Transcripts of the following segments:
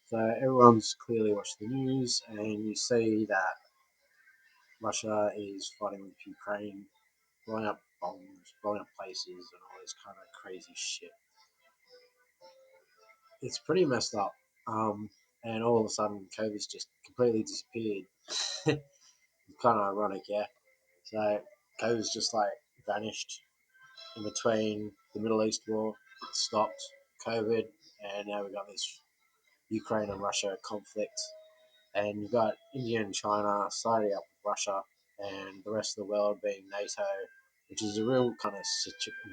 So everyone's clearly watched the news, and you see that Russia is fighting with Ukraine, blowing up bombs, blowing up places, and all this kind of crazy shit. It's pretty messed up. And all of a sudden, COVID's just completely disappeared. Kind of ironic, yeah. So COVID's just like vanished in between the Middle East war, stopped COVID, and now we've got this Ukraine and Russia conflict. And you've got India and China siding up with Russia, and the rest of the world being NATO, which is a real kind of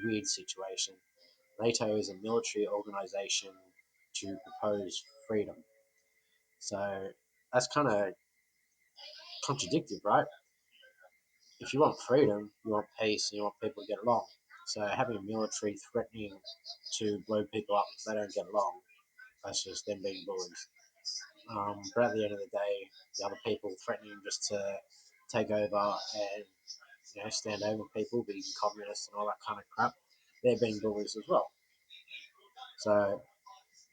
weird situation. NATO is a military organization to propose freedom. So that's kind of contradictory, right? If you want freedom, you want peace, and you want people to get along. So having a military threatening to blow people up if they don't get along, that's just them being bullies. But at the end of the day, the other people threatening just to take over and stand over people, being communists and all that kind of crap, they're being bullies as well. So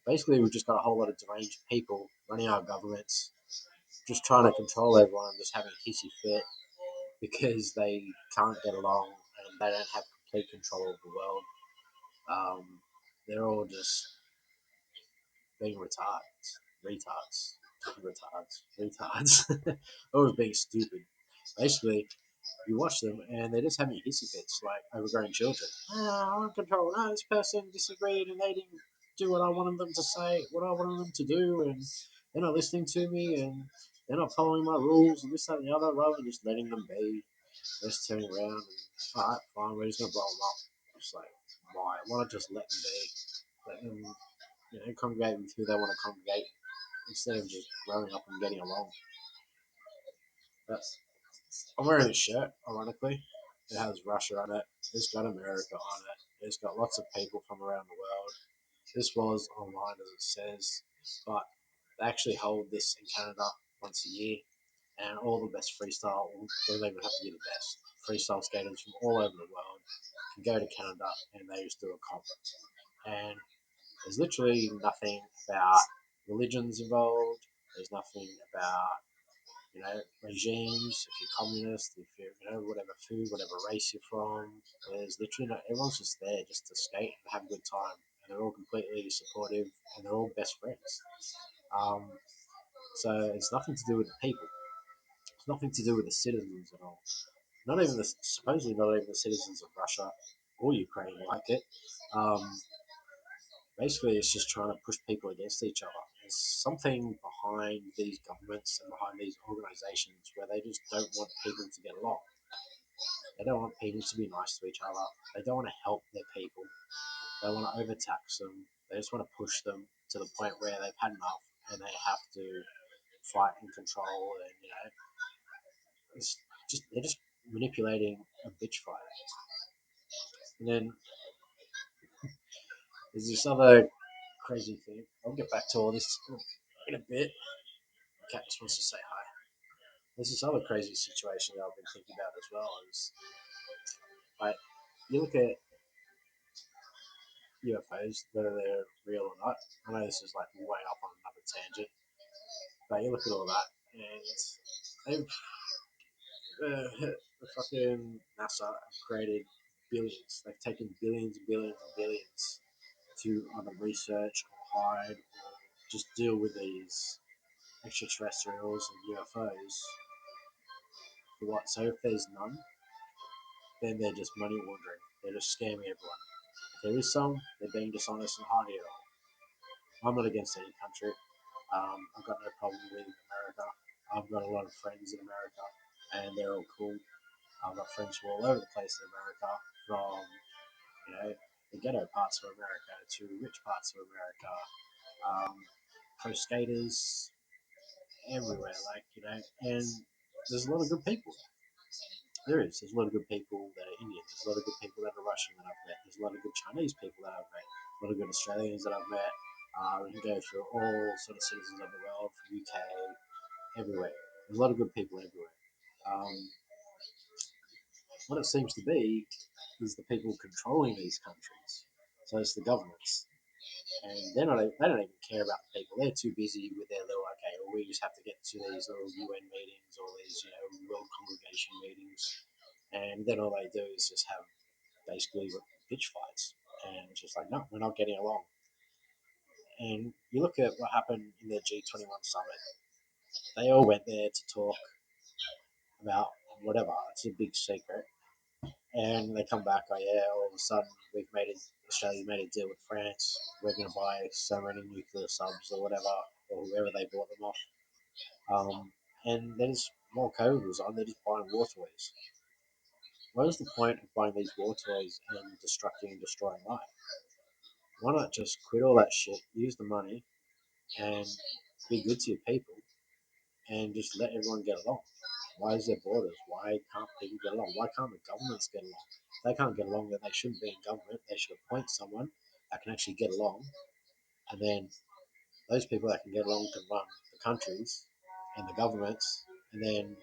basically, we've just got a whole lot of deranged people running our governments, just trying to control everyone and just having a hissy fit because they can't get along and they don't have complete control of the world. They're all just being retards, always being stupid. Basically, you watch them and they're just having hissy fits like overgrown children. I want control. No, this person disagreed and they didn't do what I wanted them to say, what I wanted them to do, and they're not listening to me and they're not following my rules and this, that, and the other, rather than just letting them be. They're just turning around and, alright, fine, we're just going to blow them up. It's like, why not just let them be? Let them, congregate with who they want to congregate instead of just growing up and getting along. That's I'm wearing this shirt, ironically. It has Russia on it. It's got America on it. It's got lots of people from around the world. This was online, as it says, but they actually hold this in Canada once a year, and all the best freestyle, don't even have to be the best, freestyle skaters from all over the world can go to Canada and they just do a conference. And there's literally nothing about religions involved. There's nothing about regimes, if you're communist, if you're, whatever food, whatever race you're from. There's literally no, everyone's just there just to skate and have a good time. And they're all completely supportive and they're all best friends. Um, so it's nothing to do with the people. It's nothing to do with the citizens at all. Not even supposedly not even the citizens of Russia or Ukraine like it. Um, Basically, it's just trying to push people against each other. There's something behind these governments and behind these organisations where they just don't want people to get along. They don't want people to be nice to each other. They don't want to help their people. They want to overtax them. They just want to push them to the point where they've had enough and they have to fight and control. And it's they're just manipulating a bitch fight. And then there's this other crazy thing. I'll get back to all this in a bit. Cat just wants to say hi. There's this other crazy situation that I've been thinking about as well. Is like you look at UFOs, whether they're real or not. I know this is like way up on another tangent, but you look at all that, and the fucking NASA have created billions. They've taken billions and billions and billions to either research or hide or just deal with these extraterrestrials and UFOs. For what? So if there's none, then they're just money laundering. They're just scamming everyone. If there is some, they're being dishonest and hiding it all. I'm not against any country. I've got no problem with America. I've got a lot of friends in America, and they're all cool. I've got friends from all over the place in America, from the ghetto parts of America to rich parts of America. Um, Pro skaters everywhere, and there's a lot of good people. There is. There's a lot of good people that are Indian. There's a lot of good people that are Russian that I've met. There's a lot of good Chinese people that I've met. A lot of good Australians that I've met. We can go through all sort of citizens of the world, from UK, everywhere. There's a lot of good people everywhere. Um, what it seems to be is the people controlling these countries. So it's the governments. and they don't even care about the people. They're too busy with their little, okay, well, we just have to get to these little UN meetings or these, World Congregation meetings, and then all they do is just have basically pitch fights, and it's just like, no, we're not getting along. And you look at what happened in the G21 summit. They all went there to talk about whatever. It's a big secret. And they come back, oh yeah, all of a sudden Australia made a deal with France. We're going to buy so many nuclear subs or whatever, or whoever they bought them off. And then more COVID was on, they're just buying war toys. What is the point of buying these war toys and destructing and destroying life? Why not just quit all that shit, use the money, and be good to your people, and just let everyone get along? Why is there borders? Why can't people get along? Why can't the governments get along? If they can't get along, then they shouldn't be in government. They should appoint someone that can actually get along, and then those people that can get along can run the countries and the governments, and then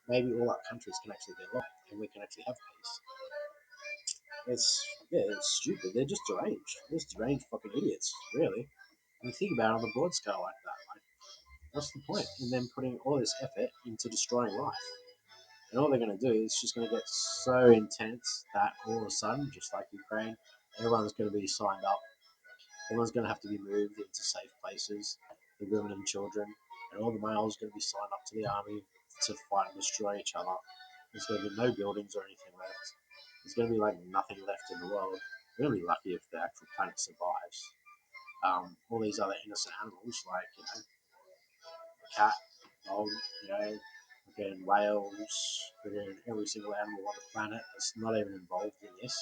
maybe all our countries can actually get along, and we can actually have peace. It's stupid. They're just deranged. They're just deranged fucking idiots, really. When you think about it on a broad scale like that, like, what's the point in them putting all this effort into destroying life? And all they're going to do is just going to get so intense that all of a sudden, just like Ukraine, everyone's going to be signed up. Everyone's going to have to be moved into safe places, the women and children, and all the males are going to be signed up to the army to fight and destroy each other. There's going to be no buildings or anything left. There's going to be like nothing left in the world. We're going to be lucky if the actual planet survives. All these other innocent animals, like, cat, dog, again, whales, again, every single animal on the planet that's not even involved in this,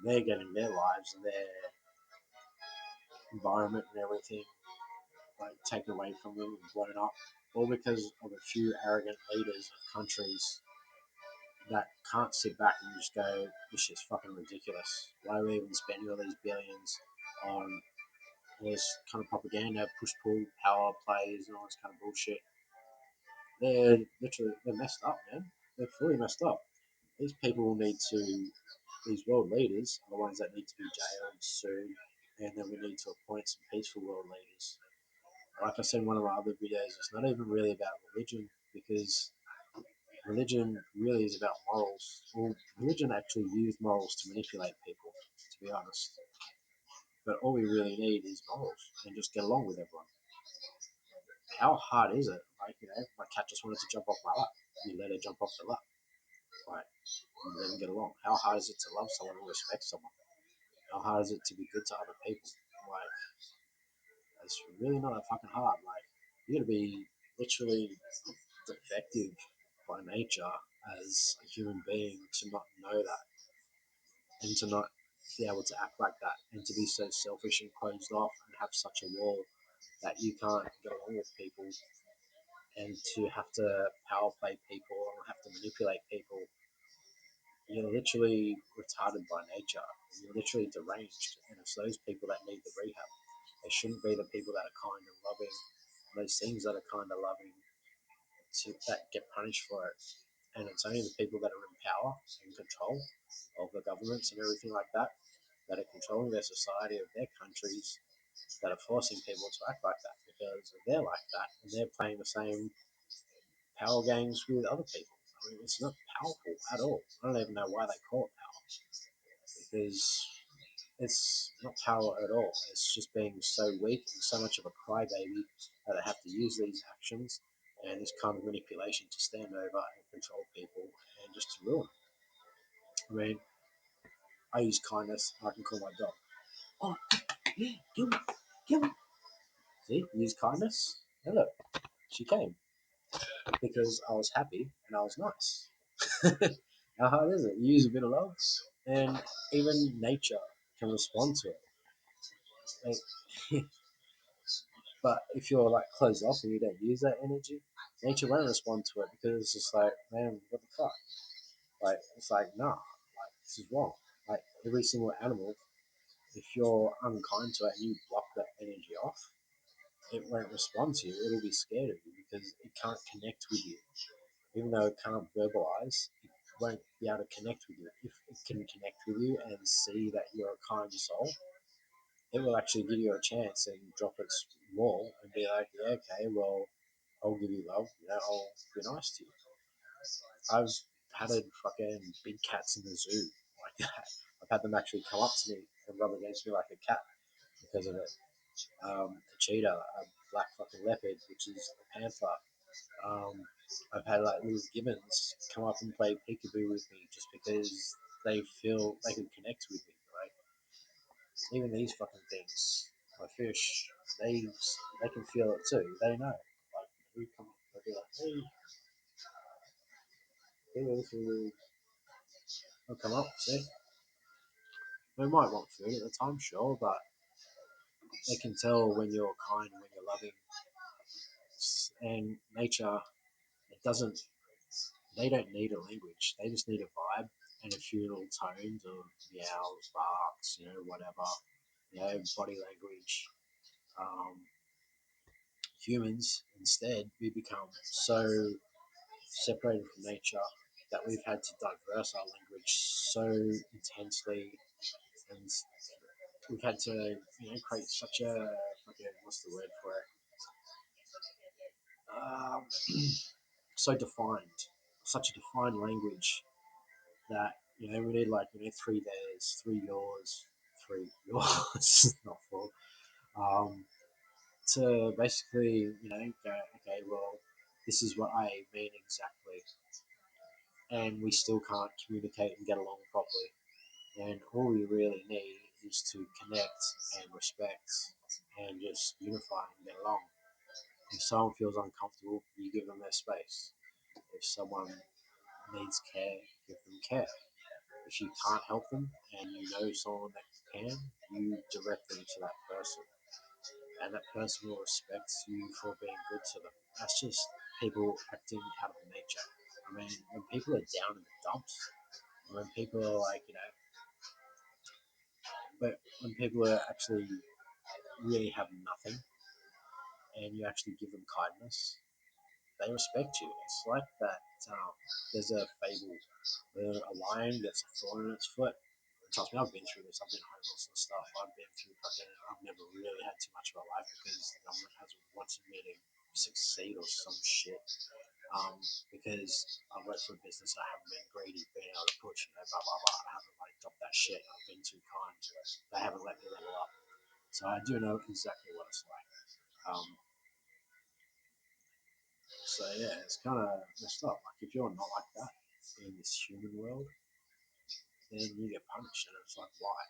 they're getting their lives and their environment and everything like taken away from them and blown up, all because of a few arrogant leaders of countries that can't sit back and just go, this shit's fucking ridiculous. Why are we even spending all these billions on all this kind of propaganda, push pull, power plays, and all this kind of bullshit? They're messed up, man. They're fully messed up. These people will need to, these world leaders are the ones that need to be jailed soon, and then we need to appoint some peaceful world leaders. Like I said in one of my other videos, it's not even really about religion, because religion really is about morals. Well, religion actually uses morals to manipulate people, to be honest. But all we really need is morals and just get along with everyone. How hard is it? Like, my cat just wanted to jump off my lap. You let her jump off the lap. Like, you let them get along. How hard is it to love someone and respect someone? How hard is it to be good to other people? Like, it's really not that fucking hard. Like, you gotta be literally defective by nature as a human being to not know that, and to not be able to act like that, and to be so selfish and closed off and have such a wall that you can't get along with people, and to have to power play people and have to manipulate people. You're literally retarded by nature. You're literally deranged, and it's those people that need the rehab. They shouldn't be the people that are kind and loving. Those things that are kind of loving that get punished for it. And it's only the people that are in power and control of the governments and everything like that that are controlling their society of their countries that are forcing people to act like that, because they're like that and they're playing the same power games with other people. I mean, it's not powerful at all. I don't even know why they call it power, because it's not power at all. It's just being so weak and so much of a crybaby that they have to use these actions and this kind of manipulation to stand over and control people and just to ruin. I mean, I use kindness. I can call my dog. Oh, yeah, give me, give me. See, use kindness. And look, she came because I was happy and I was nice. How hard is it? You use a bit of love, and even nature can respond to it. Like, but if you're like closed off and you don't use that energy, nature won't respond to it, because it's just like, man, what the fuck? Like, it's like, nah, like, this is wrong. Like, every single animal, if you're unkind to it and you block that energy off, it won't respond to you. It'll be scared of you because it can't connect with you. Even though it can't verbalize, it won't be able to connect with you. If it can connect with you and see that you're a kind soul, it will actually give you a chance and drop its wall and be like, yeah, okay, well, I'll give you love. I'll be nice to you. I've patted fucking big cats in the zoo like that. I've had them actually come up to me and rub against me like a cat because of it. A cheetah, a black fucking leopard, which is a panther. Um, I've had like little gibbons come up and play peekaboo with me just because they feel they can connect with me. Right? Even these fucking things, my fish, they can feel it too. They know. Like we come, they'll be like, hey, they'll come up, see. They might want food at the time, sure, but they can tell when you're kind, when you're loving. And nature, it doesn't. They don't need a language. They just need a vibe and a few little tones of meows, barks, whatever. Body language. Um, Humans, instead, we become so separated from nature that we've had to diverse our language so intensely, and we've had to, create such a, what's the word for it? Um, so defined, such a defined language that we need like three theirs, three yours, three yours, not four, um, to basically go, okay, well, this is what I mean exactly, and we still can't communicate and get along properly. And all we really need is to connect and respect and just unify and get along. If someone feels uncomfortable, you give them their space. If someone needs care, give them care. If you can't help them and you know someone that can, you direct them to that person. And that person will respect you for being good to them. That's just people acting out of nature. I mean, when people are down in the dumps, when people are like, but when people are actually really have nothing and you actually give them kindness, they respect you. It's like that. There's a fable where a lion gets a thorn in its foot. Trust me, I've been through this. I've been homeless and stuff. I've been through fucking. I've never really had too much of a life because the government has wanted me to succeed or some shit. Because I've worked for a business, I haven't been greedy, being able to push, blah blah blah. I haven't like dropped that shit. I've been too kind. They haven't let me level up. So I do know exactly what it's like. Um, so yeah, it's kind of messed up. Like if you're not like that in this human world, then you get punished, and it's like why?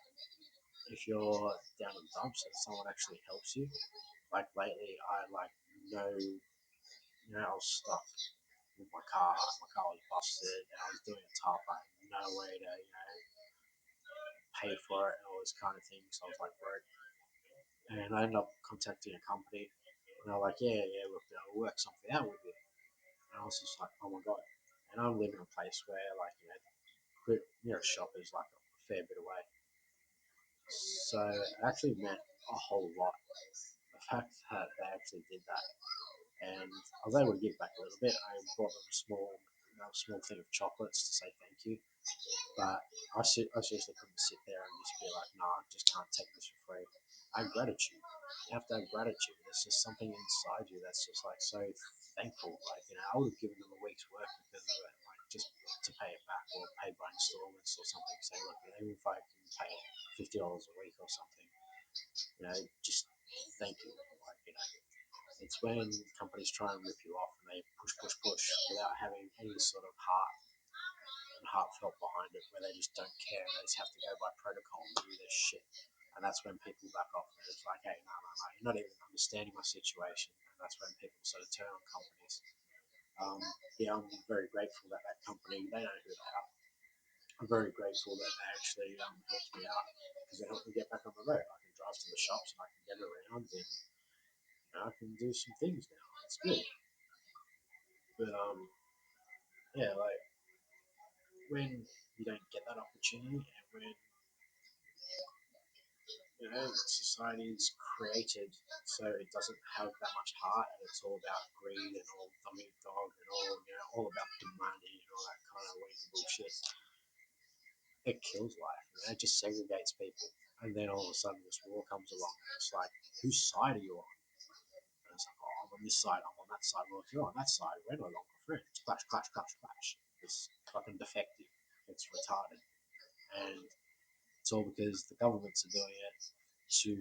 If you're down in the dumps and someone actually helps you, like lately, I like know, I was stuck with my car. My car was busted, and I was doing a top. I had no way to pay for it and all this kind of thing. So I was like broke, and I ended up contacting a company, and they're like, yeah, look, we'll work something out with you. And I was just like, oh my god. And I'm living in a place where like shop is like a fair bit away. So it actually meant a whole lot. The fact that they actually did that, and I was able to give back a little bit. I bought them a small thing of chocolates to say thank you. But I seriously couldn't sit there and just be like, no, I just can't take this for free. I have gratitude. You have to have gratitude. There's just something inside you that's just like so thankful. Like, I would have given them a week's work because of it, like just to pay it back or pay by installments or something. Say, look, even if I can pay $50 a week or something, just thank you. Like, it's when companies try and rip you off and they push without having any sort of heart and heartfelt behind it, where they just don't care. They just have to go by protocol and do this shit. And that's when people back off. And it's like, hey, no, you're not even understanding my situation. And that's when people sort of turn on companies. Yeah, I'm very grateful that that company, they know who they are. I'm very grateful that they actually helped me out because they helped me get back on the road. I can drive to the shops and I can get around and I can do some things now. It's good. But yeah, like when you don't get that opportunity and when society is created so it doesn't have that much heart and it's all about greed and all dummy dog and all about the money and all that kind of weak bullshit. It kills life. It just segregates people. And then all of a sudden this war comes along, and it's like, whose side are you on? And it's like, oh, I'm on this side, I'm on that side. Well, if you're on that side, we're no longer friends. Clash, clash, clash, clash. It's fucking defective. It's retarded. And it's all because the governments are doing it to,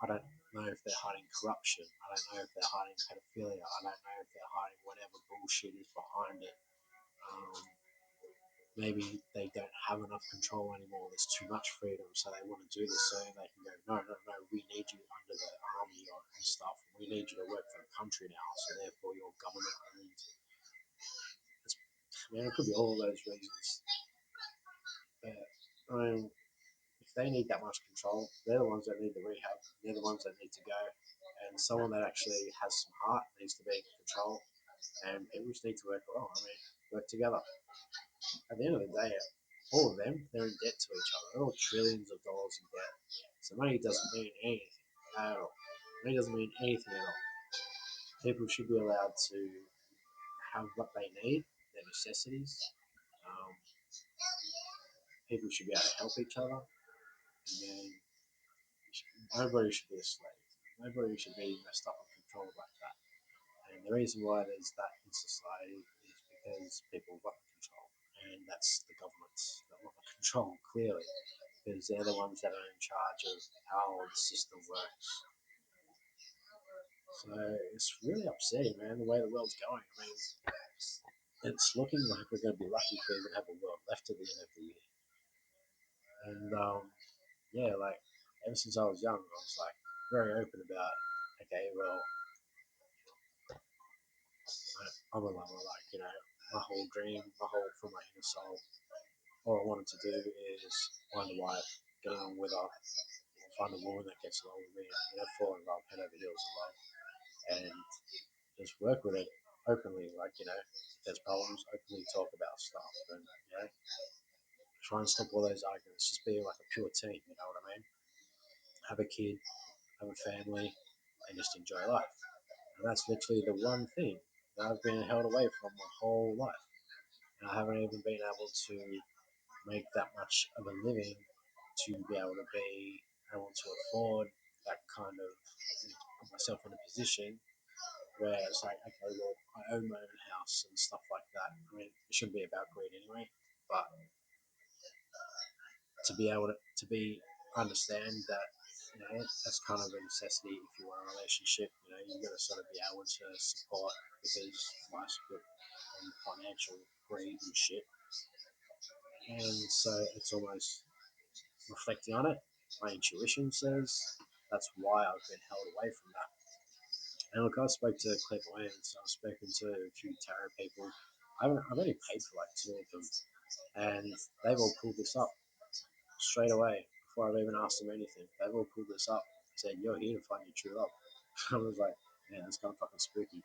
I don't know if they're hiding corruption. I don't know if they're hiding pedophilia. I don't know if they're hiding whatever bullshit is behind it. Um, Maybe they don't have enough control anymore. There's too much freedom, so they want to do this so they can go, no, no, no, we need you under the army and stuff. We need you to work for the country now, so therefore your government owned. Man, it could be all of those reasons. But I mean, if they need that much control, they're the ones that need the rehab. They're the ones that need to go. And someone that actually has some heart needs to be in control. And people just need to work along. I mean, work together. At the end of the day, all of them, they're in debt to each other. They're all trillions of dollars in debt. So money doesn't mean anything at all. Money doesn't mean anything at all. People should be allowed to have what they need, their necessities. Um, People should be able to help each other. And then nobody should be a slave. Nobody should be messed up and controlled like that. And the reason why there's that in society is because people want control. And that's the governments that want the control, clearly. Because they're the ones that are in charge of how the system works. So it's really upsetting, man, the way the world's going. I mean, it's looking like we're going to be lucky if we even have a world left at the end of the year. And yeah, like ever since I was young, I was like very open about, okay, well, I'm a lover, like, you know, my whole dream, from my inner soul, all I wanted to do is find a wife, get along with her, find a woman that gets along with me, and, you know, fall in love, head over heels in love, and just work with it openly, like, you know, if there's problems, openly talk about stuff, and, you know, try and stop all those arguments, just be like a pure team, you know what I mean? Have a kid, have a family, and just enjoy life. And that's literally the one thing that I've been held away from my whole life. And I haven't even been able to make that much of a living to be able to afford that kind of, put myself in a position where it's like, okay, well, I own my own house and stuff like that. I mean, it shouldn't be about greed anyway, but to be able to understand that, you know, that's kind of a necessity if you want a relationship. You know, you've got to sort of be able to support, because life's built on financial greed and shit. And so it's almost reflecting on it. My intuition says that's why I've been held away from that. And look, I spoke to clairvoyants, I've spoken to a few tarot people. I've only paid for like two of them, and they've all pulled this up straight away before I've even asked them anything. They've all pulled this up, said, "You're here to find your true love." I was like, "Yeah, that's kind of fucking spooky."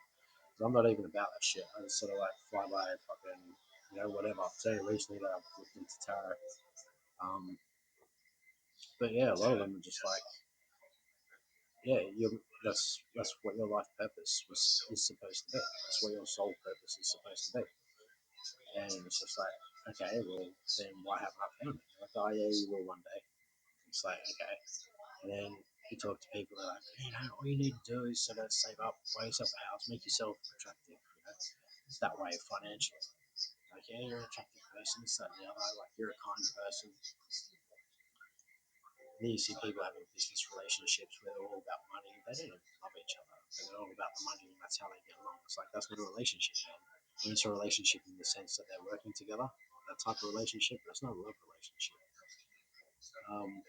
So I'm not even about that shit. I just sort of like fly by fucking, you know, whatever. It's only recently that I've looked into tarot. Um, but yeah, a lot of them are just like, yeah, that's what your life purpose is supposed to be. That's what your soul purpose is supposed to be. And it's just like, okay, well, then why haven't I found it? Like, oh yeah, you will one day. It's like, okay. And then you talk to people that are like, you know, all you need to do is sort of save up, buy yourself a house, make yourself attractive, you know, it's that way financially. Like, yeah, you're an attractive person, so the other, like, you're a kind person. And then you see people having business relationships where they're all about money. They don't even love each other, but they're all about the money, and that's how they get along. It's like, that's not a relationship, man. It's a relationship in the sense that they're working together, that type of relationship, but it's not a love relationship. Um,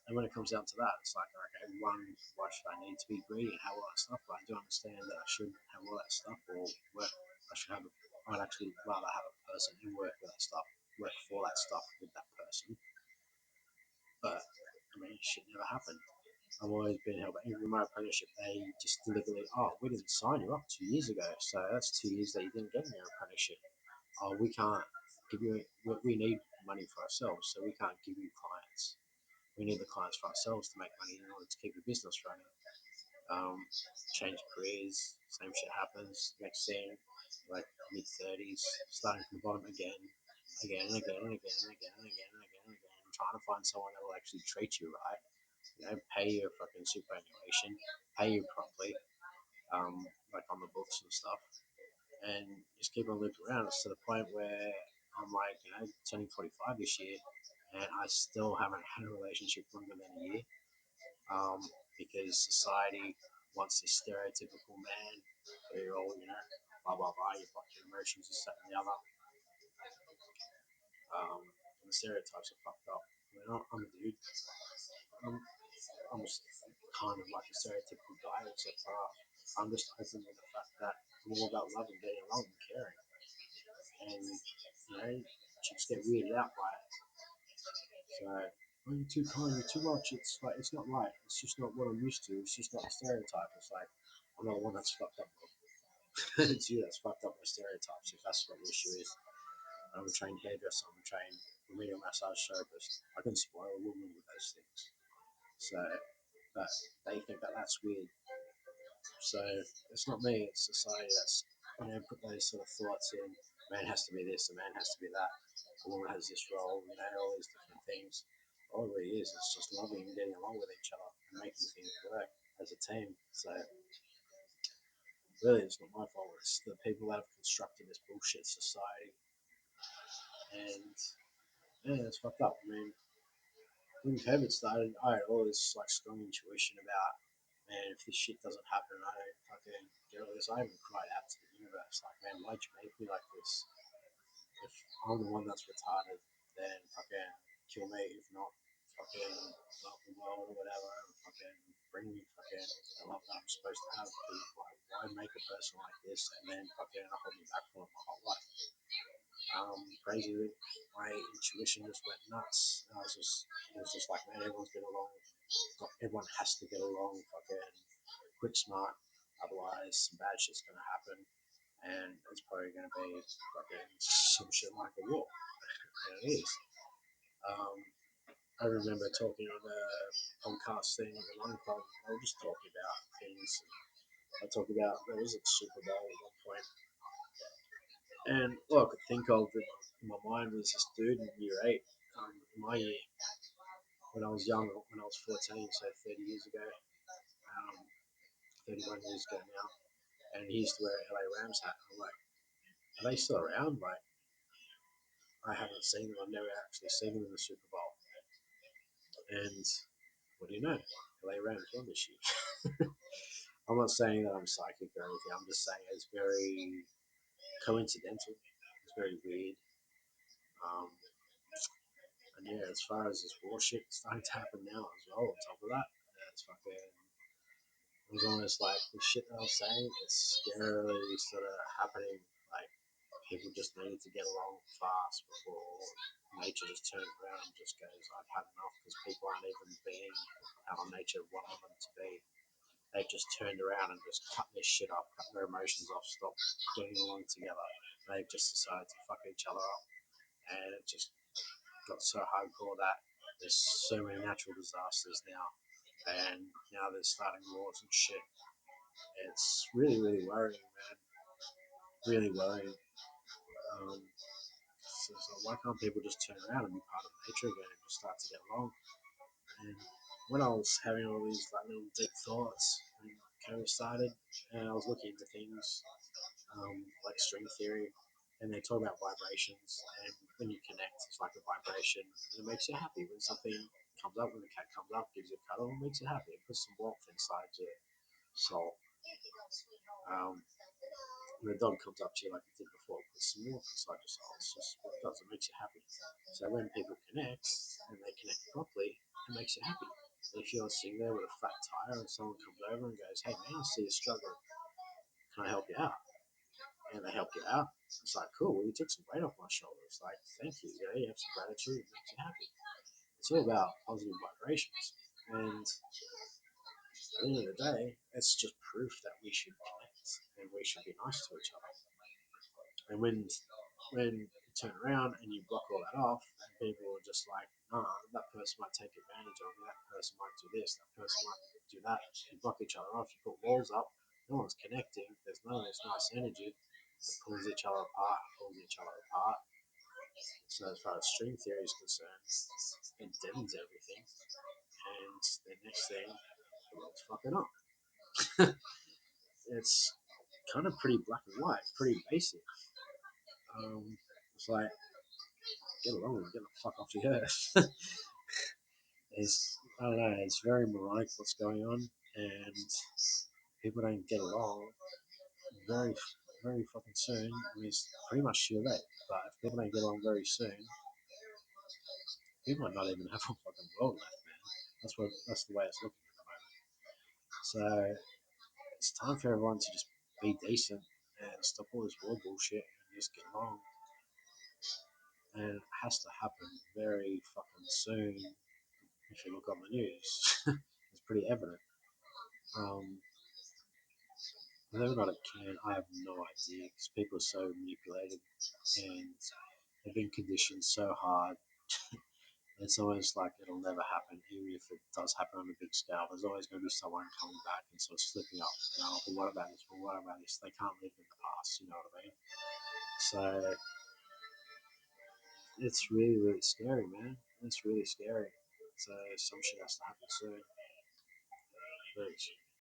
And when it comes down to that, it's like, okay, one, why should I need to be greedy and have all that stuff? But I do understand that I should have all that stuff, or work. I should have. I'd actually rather have a person who work with that stuff, work for that stuff with that person. But I mean, shit never happened. I've always been held back. Even my apprenticeship, they just deliberately, oh, we didn't sign you up 2 years ago, so that's 2 years that you didn't get in your apprenticeship. Oh, we can't give you. We need money for ourselves, so we can't give you clients. We need the clients for ourselves to make money in order to keep the business running. Um, Change careers, same shit happens. Next thing, like mid 30s, starting from the bottom again, again and again and again and again and again and again and again, trying to find someone that will actually treat you right, pay your fucking superannuation, pay you properly, like on the books and stuff, and just keep on looping around. It's to the point where I'm like, turning 45 this year, and I still haven't had a relationship longer than a year, because society wants this stereotypical man who all, blah blah blah, you block your emotions, this, that, and the other. And the stereotypes are fucked up. I mean, I'm a dude. I'm, I'm just kind of like a stereotypical guy, except for I'm just open with the fact that I'm all about love and getting along and caring. And, chicks get weirded out by it. So, oh, you're too kind, you're too much. It's like, it's not right. It's just not what I'm used to. It's just not a stereotype. It's like, I'm not the one that's fucked up. It's you that's fucked up with stereotypes, if that's what the issue is. I'm a trained hairdresser, I'm a trained remedial massage therapist. I can spoil a woman with those things. So, but they think that that's weird. So it's not me, it's society that's put those sort of thoughts in. Man has to be this, a man has to be that, a woman has this role, all these different things. All it really is just loving and getting along with each other and making things work as a team. So really, it's not my fault. It's the people that have constructed this bullshit society, and yeah, it's fucked up. I mean, when COVID started, I had all this like strong intuition about, man, if this shit doesn't happen, I don't fucking get all this. I even cried out to the universe, like, man, why'd you make me like this? If I'm the one that's retarded, then fucking kill me. If not, fucking love the world or whatever, and fucking bring me fucking the love that I'm supposed to have. Because why make a person like this and then fucking hold me back for my whole life? Crazy. My intuition just went nuts. And it was just like, man, everyone's get along. Everyone has to get along. Fucking quick, smart. Otherwise, some bad shit's gonna happen, and it's probably gonna be fucking some shit like a war. And it is. Um, I remember talking on a podcast thing at the Lung Club. I was just talking about things. I talked about there was a Super Bowl at one point, and all I could think of in my mind was this dude in year 8, in my year, when I was young, when I was 14, so 30 years ago, 31 years ago now, and he used to wear a LA Rams hat. I'm like, are they still around? Like, I haven't seen them. I've never actually seen them in the Super Bowl. And what do you know? LA Rams won this year. I'm not saying that I'm psychic or anything. I'm just saying it's very coincidental. It's very weird. Um, and yeah, as far as this war shit starting to happen now as well, on top of that, it's fucking. It was almost like the shit that I was saying. It's scarily sort of happening. Like, people just need to get along fast before nature just turns around and just goes, I've had enough, because people aren't even being how nature wanted them to be. They've just turned around and just cut this shit off, cut their emotions off, stop getting along together. They've just decided to fuck each other up. And it just got so hardcore that there's so many natural disasters now. And now they're starting wars and shit. It's really, really worrying, man. Really worrying. So why can't people just turn around and be part of nature again and just start to get along? And when I was having all these like little deep thoughts, and COVID started, and I was looking into things like string theory, and they talk about vibrations, and when you connect, it's like a vibration, and it makes you happy when something comes up. When the cat comes up, gives you a cuddle, it makes you happy. It puts some warmth inside your soul. Um, when a dog comes up to you like it did before, it puts some warmth inside your soul. It's just what it does. It makes you happy. So when people connect, and they connect properly, it makes you happy. If you're sitting there with a flat tire and someone comes over and goes, hey man, I see you struggling, can I help you out? And they help you out. It's like, cool, well, you took some weight off my shoulders. Like, thank you. You have some gratitude, it makes you happy. It's all about positive vibrations. And at the end of the day, it's just proof that we should connect and we should be nice to each other. And when you turn around and you block all that off, and people are just like, nah, that person might take advantage of me, that person might do this, that person might do that. You block each other off, you put walls up, no one's connecting, there's none of this nice energy that pulls each other apart, pulls each other apart. So as far as string theory is concerned, it deadens everything, and the next thing, the world's fucking up. It's kind of pretty black and white, pretty basic. It's like, get along and get the fuck off the earth. It's, I don't know, it's very moronic what's going on, and people don't get along very, very fucking soon. I mean, it's pretty much too late, but if people don't get along very soon, we might not even have a fucking world left, man. That's the way it's looking at the moment. So it's time for everyone to just be decent and stop all this war bullshit and just get along. And it has to happen very fucking soon. If you look on the news, it's pretty evident. Um, whether or not it can, I have no idea because people are so manipulated and they've been conditioned so hard. It's always like it'll never happen, even if it does happen on a big scale. There's always going to be someone coming back and sort of slipping up. But what about this? Well, what about this? They can't live in the past. You know what I mean? So it's really, really scary, man. It's really scary. So some shit has to happen soon. But